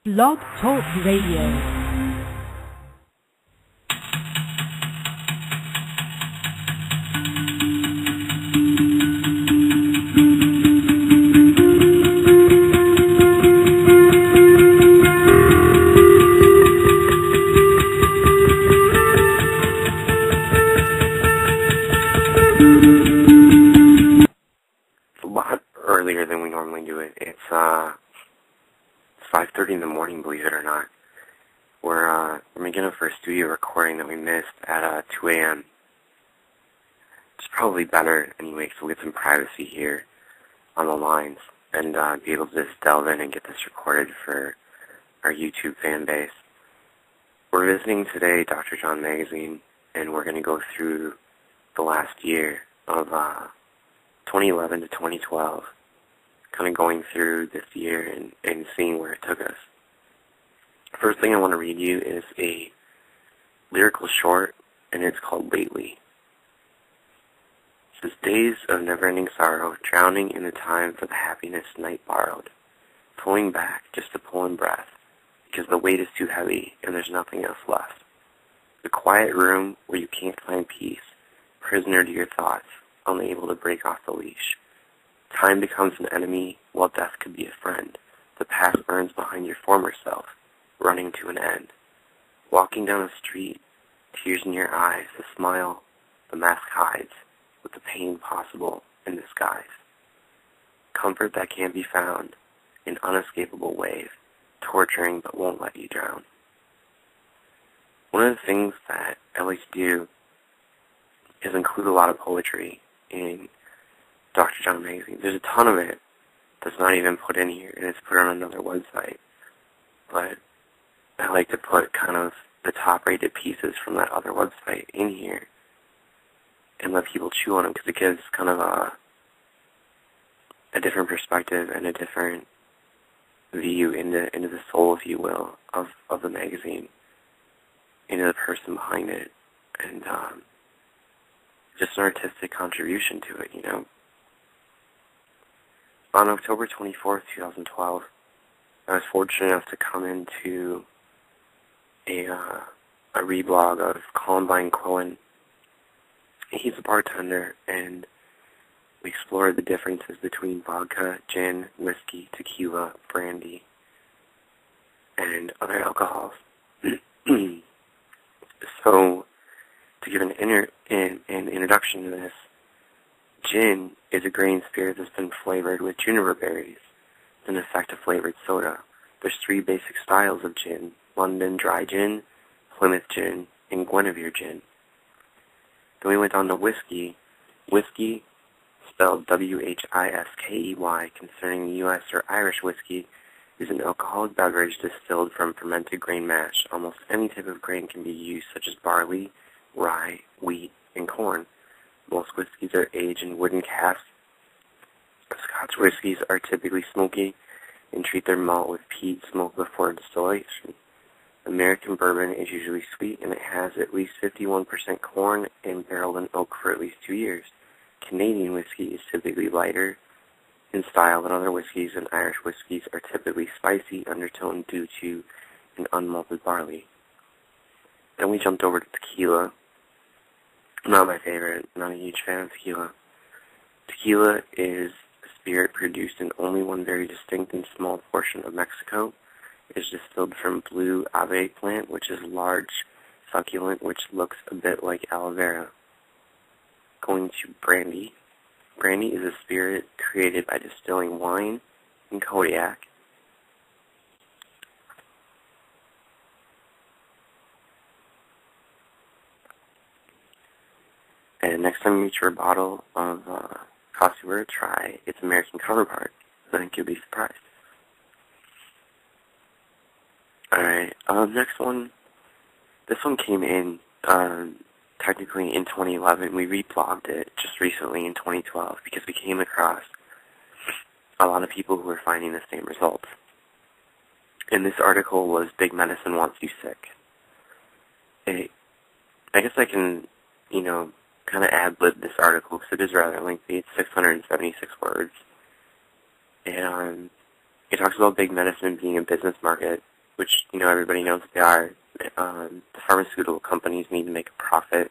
Blog Talk Radio. Earlier than we normally do it. It's 5:30 in the morning, believe it or not. We're making up for a studio recording that we missed at 2 a.m. It's probably better anyway, so we'll get some privacy here on the lines and be able to just delve in and get this recorded for our YouTube fan base. We're visiting today Dr. John magazine, and we're going to go through the last year of 2011 to 2012. Kind of going through this year and seeing where it took us. First thing I want to read you is a lyrical short, and it's called Lately. It says, days of never-ending sorrow, drowning in the time for the happiness night borrowed, pulling back just to pull in breath, because the weight is too heavy and there's nothing else left. The quiet room where you can't find peace, prisoner to your thoughts, unable to break off the leash. Time becomes an enemy, while death could be a friend. The past burns behind your former self, running to an end. Walking down the street, tears in your eyes, the smile the mask hides, with the pain possible in disguise. Comfort that can't be found, an unescapable wave, torturing but won't let you drown. One of the things that I like to do is include a lot of poetry in Dr. John magazine. There's a ton of it that's not even put in here, and it's put on another website. But I like to put kind of the top-rated pieces from that other website in here and let people chew on them, because it gives kind of a different perspective and a different view into the soul, if you will, of the magazine, into the person behind it, and just an artistic contribution to it, you know. On October 24th, 2012, I was fortunate enough to come into a reblog of Columbine Quillen. He's a bartender, and we explored the differences between vodka, gin, whiskey, tequila, brandy, and other alcohols. So, to give an introduction to this, gin is a grain spirit that's been flavored with juniper berries. It's an effective flavored soda. There's 3 basic styles of gin: London Dry Gin, Plymouth Gin, and Guinevere Gin. Then we went on to whiskey. Whiskey, spelled W-H-I-S-K-E-Y, concerning the U.S. or Irish whiskey, is an alcoholic beverage distilled from fermented grain mash. Almost any type of grain can be used, such as barley, rye, wheat, and corn. Most whiskeys are aged in wooden casks. Scotch whiskeys are typically smoky and treat their malt with peat smoke before distillation. American bourbon is usually sweet, and it has at least 51% corn and barreled in oak for at least 2 years. Canadian whiskey is typically lighter in style than other whiskeys, and Irish whiskeys are typically spicy undertone due to an unmalted barley. Then we jumped over to tequila. Not my favorite. Not a huge fan of tequila. Tequila is a spirit produced in only one very distinct and small portion of Mexico. It is distilled from blue agave plant, which is large, succulent, which looks a bit like aloe vera. Going to brandy. Brandy is a spirit created by distilling wine and cognac. And next time you reach for a bottle of Cossuer, try its American counterpart. I think you'll be surprised. Alright, next one. This one came in technically in 2011. We reblogged it just recently in 2012 because we came across a lot of people who were finding the same results. And this article was Big Medicine Wants You Sick. I guess I can, kind of ad-lib this article because it is rather lengthy. It's 676 words. And it talks about big medicine being a business market which, everybody knows what they are. The pharmaceutical companies need to make a profit,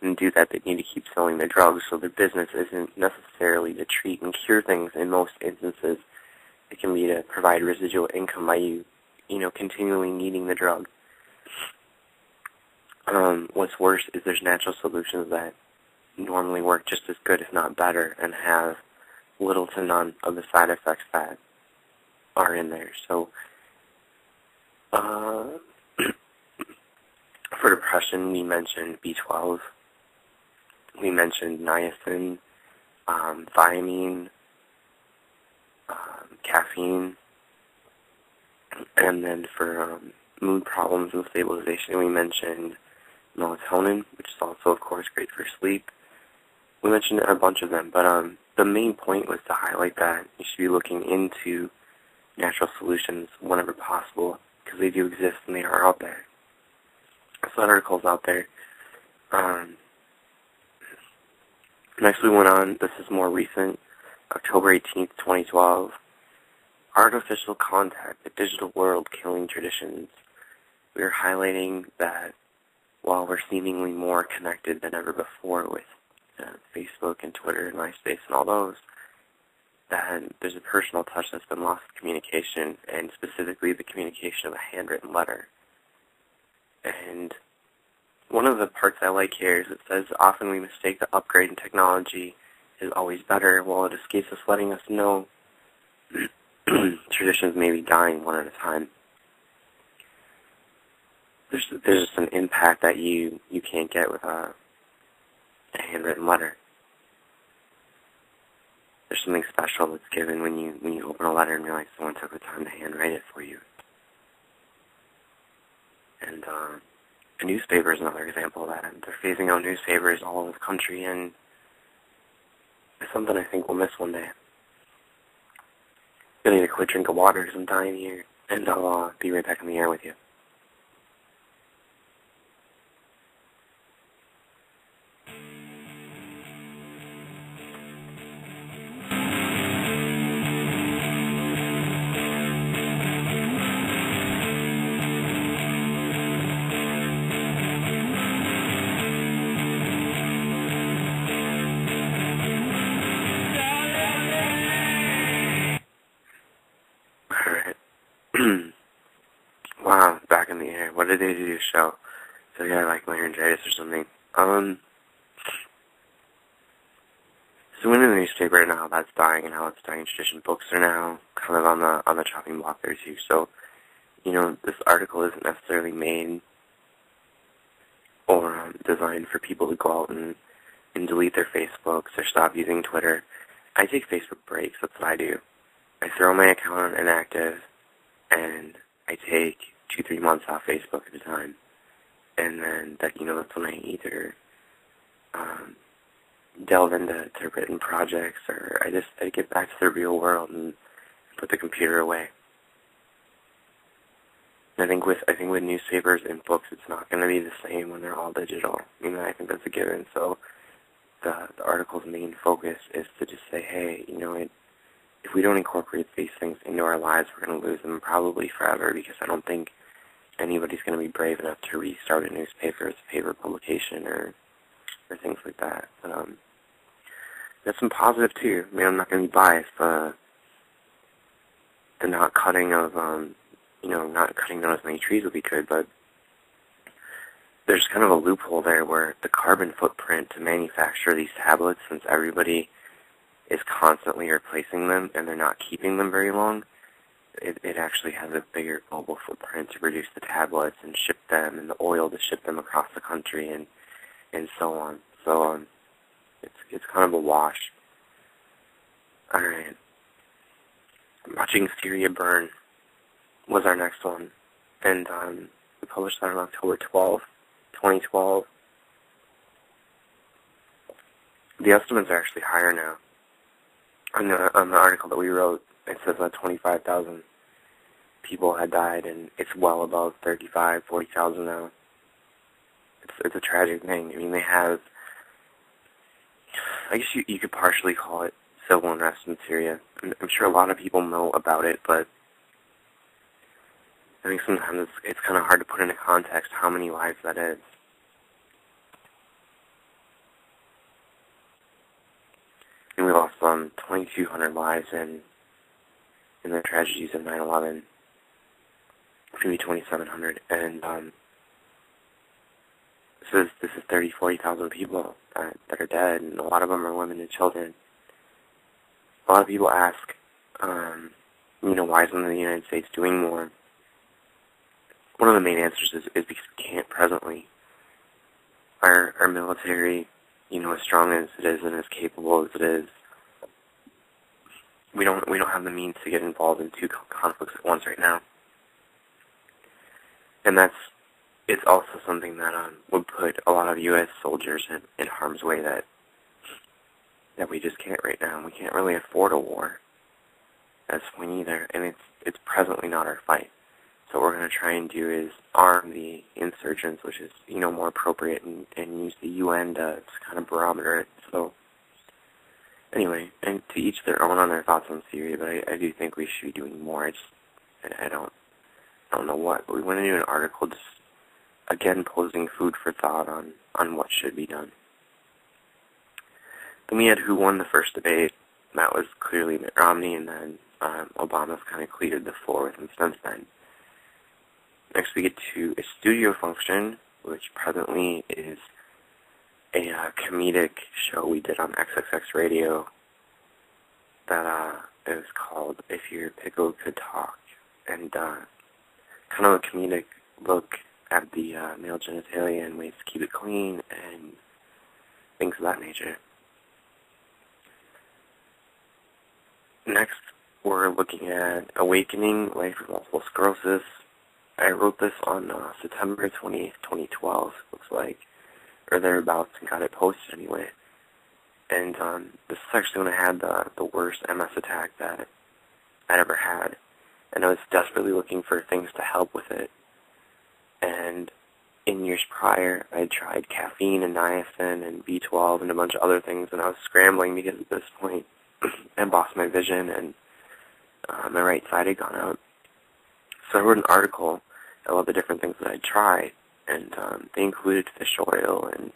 and to do that they need to keep selling their drugs, so their business isn't necessarily to treat and cure things. In most instances, it can be to provide residual income by you, continually needing the drug. What's worse is there's natural solutions that normally work just as good, if not better, and have little to none of the side effects that are in there. So, for depression, we mentioned B12, we mentioned niacin, thiamine, caffeine, and then for mood problems and stabilization, we mentioned melatonin, which is also, of course, great for sleep. We mentioned a bunch of them, but the main point was to highlight that you should be looking into natural solutions whenever possible, because they do exist and they are out there. So that article's out there. Next we went on, this is more recent, October 18th, 2012. Artificial contact, the digital world killing traditions. We are highlighting that while we're seemingly more connected than ever before with Facebook and Twitter and MySpace and all those, that there's a personal touch that's been lost in communication, and specifically the communication of a handwritten letter. And one of the parts I like here is it says, often we mistake the upgrade in technology is always better, while it escapes us letting us know traditions may be dying one at a time. There's just an impact that you can't get with a handwritten letter. There's something special that's given when you open a letter and realize someone took the time to handwrite it for you. And a newspaper is another example of that. They're phasing out newspapers all over the country, and it's something I think we'll miss one day. I'm gonna need a quick drink of water because I'm dying here, and I'll be right back in the air with you. Wow, back in the air. What did they do to the show? So yeah, like laryngitis or something. So in the newspaper now, that's dying, and how it's dying tradition. Books are now kind of on the chopping block there too. So, this article isn't necessarily made or designed for people to go out and delete their Facebooks or stop using Twitter. I take Facebook breaks. That's what I do. I throw my account on inactive, and I take 2-3 months off Facebook at a time, and then that's when I either delve into written projects, or I get back to the real world and put the computer away. And I think with newspapers and books, it's not going to be the same when they're all digital. I think that's a given. So the article's main focus is to just say, hey, if we don't incorporate these things into our lives, we're going to lose them probably forever, because I don't think anybody's going to be brave enough to restart a newspaper as a paper publication or things like that. But there's some positive too. I'm not going to be biased, but the not cutting of, not cutting down as many trees would be good, but there's kind of a loophole there where the carbon footprint to manufacture these tablets, since everybody is constantly replacing them and they're not keeping them very long, it actually has a bigger global footprint to produce the tablets and ship them, and the oil to ship them across the country, and so on. So it's kind of a wash. Alright. Watching Syria Burn was our next one, and we published that on October 12th, 2012. The estimates are actually higher now. On the article that we wrote, it says that 25,000 people had died, and it's well above 35,000, 40,000 now. It's a tragic thing. They have, I guess you could partially call it civil unrest in Syria. I'm sure a lot of people know about it, but I think sometimes it's kind of hard to put into context how many lives that is. And we lost 2,200 lives in the tragedies of 9/11, maybe 2,700, and this is 30,000, 40,000 people that are dead, and a lot of them are women and children. A lot of people ask, why isn't the United States doing more? One of the main answers is because we can't presently. Our military, as strong as it is and as capable as it is, we don't have the means to get involved in two conflicts at once right now. And it's also something that would put a lot of U.S. soldiers in harm's way that we just can't right now. We can't really afford a war at this point either, and it's presently not our fight. So what we're going to try and do is arm the insurgents, which is, more appropriate, and use the UN to kind of barometer it. So, anyway, and to each their own on their thoughts on Syria, but I do think we should be doing more. I don't know what. But we went into an article just, again, posing food for thought on what should be done. Then we had who won the first debate. That was clearly Mitt Romney, and then Obama's kind of cleared the floor with him since then. Next we get to a studio function, which presently is a comedic show we did on XXX Radio that is called If Your Pickle Could Talk, and kind of a comedic look at the male genitalia and ways to keep it clean and things of that nature. Next, we're looking at Awakening, Life with Multiple Sclerosis. I wrote this on September 28th, 2012, looks like, or thereabouts, and got it posted anyway. And this is actually when I had the worst MS attack that I'd ever had. And I was desperately looking for things to help with it. And in years prior, I had tried caffeine and niacin and B12 and a bunch of other things, and I was scrambling because at this point I lost my vision and my right side had gone out. So I wrote an article about the different things that I'd tried, and they included fish oil and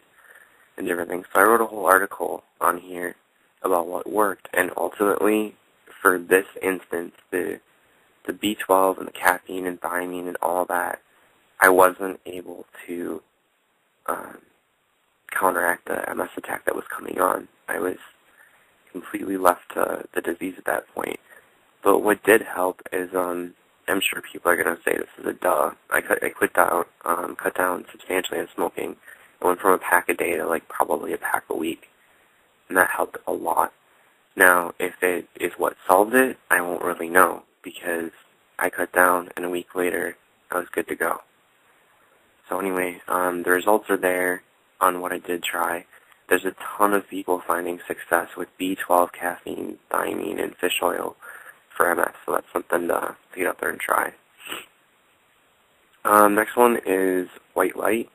different things. So I wrote a whole article on here about what worked, and ultimately, for this instance, the B12 and the caffeine and thiamine and all that, I wasn't able to counteract the MS attack that was coming on. I was completely left to the disease at that point. But what did help is, I'm sure people are going to say this is a duh. I cut down substantially on smoking. I went from a pack a day to like probably a pack a week, and that helped a lot. Now, if it is what solved it, I won't really know, because I cut down and a week later I was good to go. So anyway, the results are there on what I did try. There's a ton of people finding success with B12, caffeine, thiamine, and fish oil for MS, so that's something to get out there and try. Next one is White Light,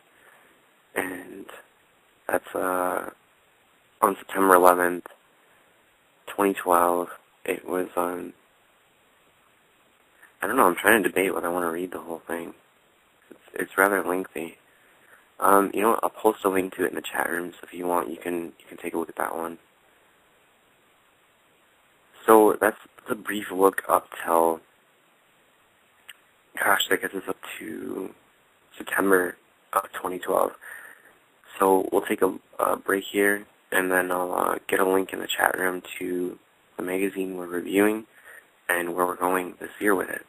and that's on September 11th, 2012. It was, I don't know, I'm trying to debate whether I want to read the whole thing. It's rather lengthy. You know what, I'll post a link to it in the chat room, so if you want, you can take a look at that one. So that's a brief look up till, gosh, that gets us up to September of 2012. So we'll take a break here, and then I'll get a link in the chat room to the magazine we're reviewing and where we're going this year with it.